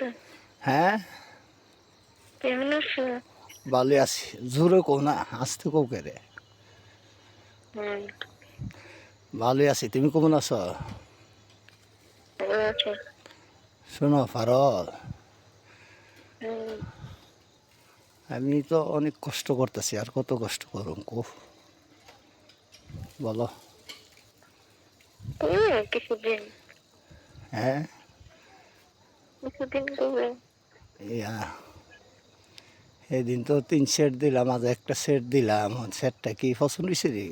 আছো? হ্যাঁ, কেমন আছো? ভালো আছি। জোরে কও না, আসতে কও কে রে। হুম, ভালোই আছি, তুমি কেমন আছো? ভালো আছি। শোনো ফারল, হুম, আমি তো অনেক কষ্ট করতেছি, আর কত কষ্ট করুম কো বলো। কিছুদিন হ্যাঁ, কিছুদিন করবে। ইয়া সেদিন তো 3 সেট দিলাম, আজ একটা সেট দিলাম। সেটটা কি পছন্দ হয়েছে রে?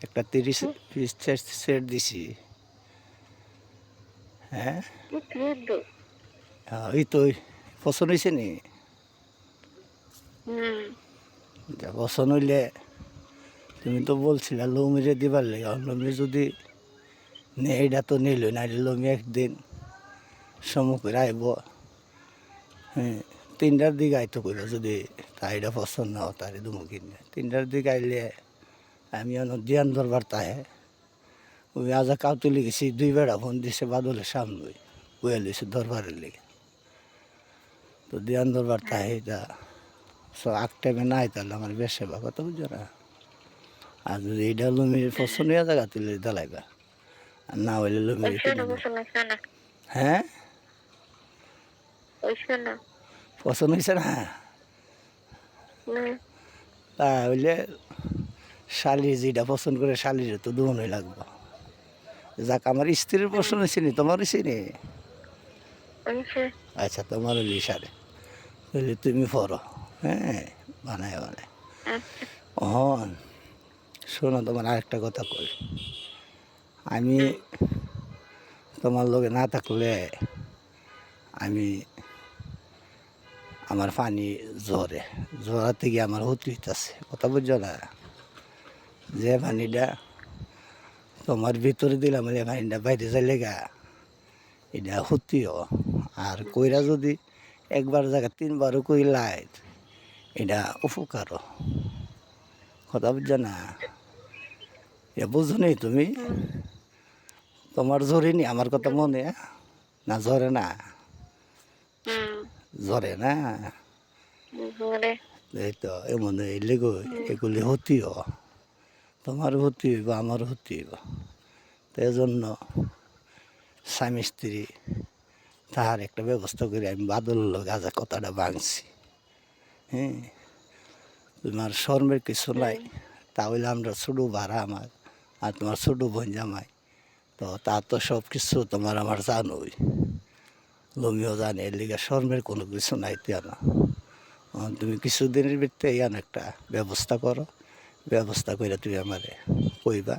একটা 30 পিস সেট দিছি। হ্যাঁ, এই তো পছন্দ হয়েছে নি? হুম, পছন্দ হইলে তুমি তো বলছিলে লমিরে দিবার লেগে। লমি যদি এইটা তো নিল না, লমি একদিন সম্মুখে আইব। হ্যাঁ, 3টার দিকে আইতো কইল যদি তাইটা পছন্দ না হয় তারে দুমু কিনে। 3টার দিকে আইলে আমি ধ্যান ধরবার তাহে ওই আজা কাউতুলি গেছি, 2 বেড়া ফোন দিছে বাদলের সামনে বয়ে লইছে দরবারের লেগে। তো ধ্যান ধরবার তাহে এটা আগ টাইমে না আইতালে আমার বেশ সেবা কথা বুঝছো না। আর যদি এইটা লমির পছন্দ হয়ে জায়গা তুলে দালাইবা, আর না হইলে লমির ওইসব কিনে না, দেবো। পছন্দ হচ্ছে না। হ্যাঁ, ওইসব না। পছন্দ হয়েছে না? হুম, তাহলে শালি যেটা পছন্দ করে শালির তো দোনই লাগবে। যাক, আমার স্ত্রীর পছন্দ হয়েছে নি, তোমার হয়েছে নি? ওইসব। আচ্ছা, তোমার হইলে সারে তাহলে তুমি পড়ো। হ্যাঁ, বানায় বানায় আচ্ছা। হন। শোনো, তোমার আরেকটা কথা কই। আমি হুম, তোমার লগে না থাকলে আমি আমার পানি জ্বরে জ্বরা থেকে আমার হতি হইতাছে, কথা বুঝছো না। যে পানিটা তোমার ভিতরে দিলাম, যে পানিটা বাইরে যাইলে গা এটা হতিও। আর কইরা যদি একবার জায়গা 3বারও কইলাই এটা উপকারও, কথা বুঝছো না। এ বুঝো নি তুমি? হুম, তোমার জ্বরে নি আমার কথা মনে? না জ্বরে না? হুম, জ্বরে না? বলে। এই তো এমন এলেগো হুম, এগুলি হতিও, তোমার হতি হইব, আমার হতি হইব। তো এজন্য স্বামী স্ত্রী তাহার একটা ব্যবস্থা করে আমি বাদল গাজা কথাটা ভাঙছি। হ্যাঁ, তোমার শর্মের কিছু নাই। হুম, তাহলে আমরা ছোটো ভাড়া আমার, আর তোমার ছোটো বোন জামাই, তো তা তো সব কিছু তোমার আমার জানোই, লমিও জানে। এর লিগে শর্মের কোনো কিছু নাই তিয়া না। তুমি কিছুদিনের ভিতরে ইয়ান একটা ব্যবস্থা করো, ব্যবস্থা করে তুমি আমারে কইবা,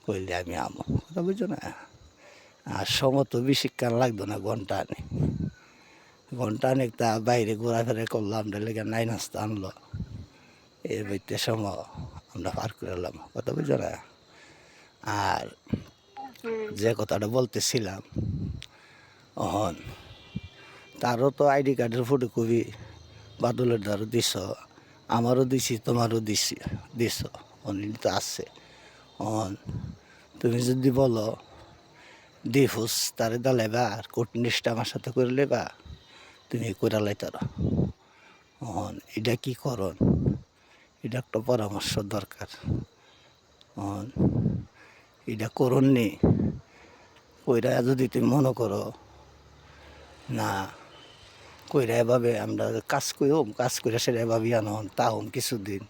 কইলে আমি আমো, কথা বুঝছো না। আর সময় তো বেশিক্ষণ লাগতো না, ঘন্টা আনে, ঘন্টা অনেক তা বাইরে ঘোরাফেরা করলো, আমরা লেগে নাই নাস্তা আনলো, এর ভিতরে সময় আমরা পার করে এলাম, কথা বুঝছো না। আর হুম, যে কথাটা বলতেছিলাম, অহন তারও তো আইডি কার্ডের ফটো কপি বাদলের দ্বারা দিছ, আমারও দিছি, তোমারও দিছি, দিছ, অনিল তো আছে। অন তুমি যদি বলো দিফুস তারে দালাইবা আর কোর্ট নিষ্ঠা আমার সাথে করে লেবা, তুমি করে লাইতার। অন এটা কি করন, এটা একটা পরামর্শ দরকার। অন এটা করননি কইরা যদি তুমি মনে করো না, কইরা এভাবে আমরা কাজ করিম, কাজ করে সেটা এভাবে আনন তাহম কিছুদিন,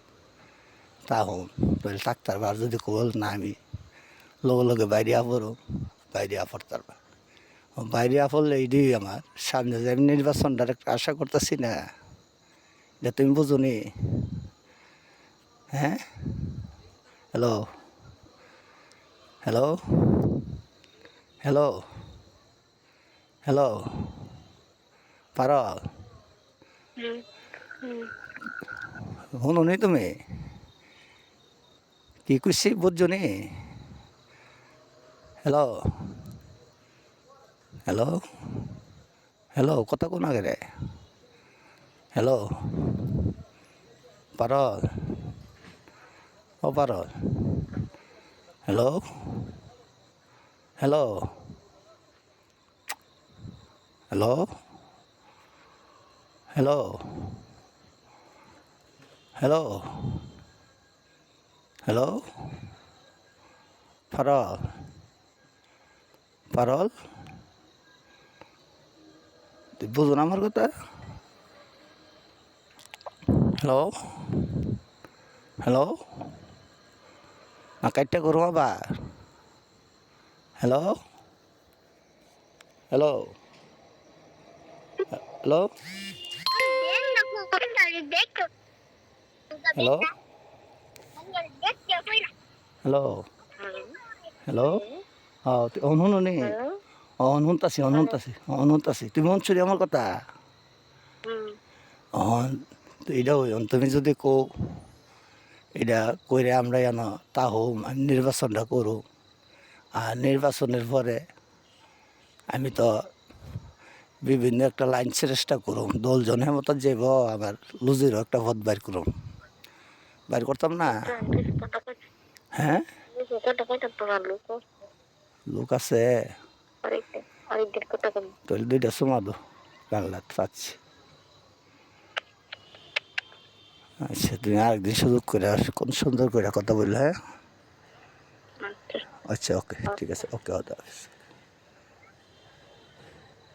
তাহম তাহলে ডাক্তার বার যদি কল না আমি লগে লগে বাইরে পড়ো, বাইরে পড়তার বা বাইরে পড়লে এইটাই আমার সামনে যে আমি নির্বাচনটার একটা আশা করতেছি না, এটা তুমি বুঝো নি। হ্যাঁ, হ্যালো, হ্যালো, হ্যালো, হ্যালো, পারল, হুম, হুম, শুনো নি তুমি? কি করছি বুঝছো নি? হ্যালো, হ্যালো, হ্যালো, কথা কোন আগে রে? হ্যালো, পারল, ও পারল, hello, hello, hello hello hello hello পারল পারল তুই বুঝো না আমার কথা হ্যালো হ্যালো না কাইটটা করুম আবার hello hello hello hello hello hello শুনো নি শুনতাছি তুমি শুনছো আমার কথা এটা তুমি যদি কো এটা কইরে আমরা জানো তা হোম আমি নির্বাচনটা করু আর নির্বাচনের পরে আমি তো বিভিন্ন একটা লাইন চেষ্টা করুম দলজনের মতো যাব আবার লুজিরও একটা ভোট বাইর করুম বাইর করতাম না হ্যাঁ লোক আছে তাহলে দুইটা সুমা দো বাংলাত পাচ্ছি আচ্ছা তুমি আরেকদিন সুযোগ করে কোন সুন্দর করে কথা বললে হ্যাঁ আচ্ছা ওকে ঠিক আছে ওকে